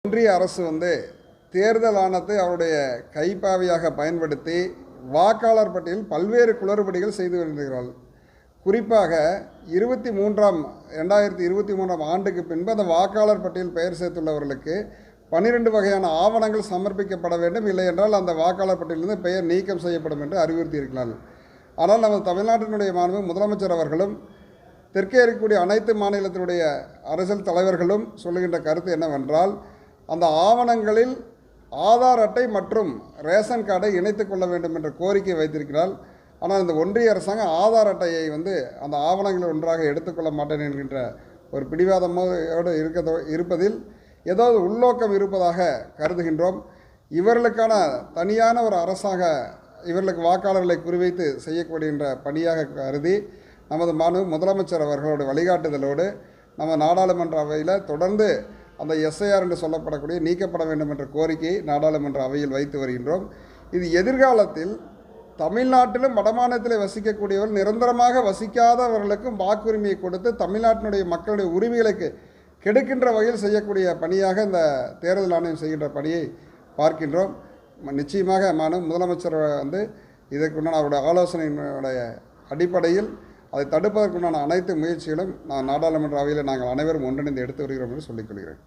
ஒன்றிய அரசு தேர்தல் ஆணையத்தை அவருடைய கைப்பாவையாக பயன்படுத்தி வாக்காளர் பட்டியலில் பல்வேறு குளறுபடிகள் செய்து வருகிறார்கள். குறிப்பாக 2023ஆம் ஆண்டுக்கு பின்பு அந்த வாக்காளர் பட்டியல் பெயர் சேர்த்துள்ளவர்களுக்கு 12 வகையான ஆவணங்கள் சமர்ப்பிக்கப்பட வேண்டும், இல்லை என்றால் அந்த வாக்காளர் பட்டியலிருந்து பெயர் நீக்கம் செய்யப்படும் என்று அறிவுறுத்தியிருக்கிறார்கள். ஆனால் நமது தமிழ்நாட்டினுடைய மாண்பு முதலமைச்சர் அவர்களும் தெற்கே இருக்கக்கூடிய அனைத்து மாநிலத்தினுடைய அரசியல் தலைவர்களும் சொல்லுகின்ற கருத்து என்னவென்றால், அந்த ஆவணங்களில் ஆதார் அட்டை மற்றும் ரேஷன் கார்டை இணைத்துக் கொள்ள வேண்டும் என்ற கோரிக்கை வைத்திருக்கிறார். ஆனால் இந்த ஒன்றிய அரசாங்கம் ஆதார் அட்டையை அந்த ஆவணங்களில் ஒன்றாக எடுத்துக்கொள்ள மாட்டேன் என்கின்ற ஒரு பிடிவாதமோடு இருப்பதில் ஏதாவது உள்நோக்கம் இருப்பதாக கருதுகின்றோம். இவர்களுக்கான தனியான ஒரு அரசாக இவர்களுக்கு வாக்காளர்களை குறிவைத்து செய்யப்படுகின்ற பணியாக கருதி நமது முதலமைச்சர் அவர்களோட வழிகாட்டுதலோடு நம்ம நாடாளுமன்ற அவையில் தொடர்ந்து அந்த எஸ்ஐஆர் என்று சொல்லப்படக்கூடிய நீக்கப்பட வேண்டும் என்ற கோரிக்கையை நாடாளுமன்ற அவையில் வைத்து வருகின்றோம். இது எதிர்காலத்தில் தமிழ்நாட்டிலும் வடமாநிலத்தில் வசிக்கக்கூடியவர்கள் நிரந்தரமாக வசிக்காதவர்களுக்கும் வாக்குரிமையை கொடுத்து தமிழ்நாட்டினுடைய மக்களுடைய உரிமைகளுக்கு கெடுக்கின்ற வகையில் செய்யக்கூடிய பணியாக இந்த தேர்தல் ஆணையம் செய்கின்ற பணியை பார்க்கின்றோம். நிச்சயமாக முதலமைச்சர் இதற்குண்டான அவருடைய ஆலோசனையினுடைய அடிப்படையில் அதை தடுப்பதற்குண்டான அனைத்து முயற்சிகளும் நாடாளுமன்ற அவையில் நாங்கள் அனைவரும் ஒன்றிணைந்து எடுத்து வருகிறோம் என்று சொல்லிக்கொள்கிறேன்.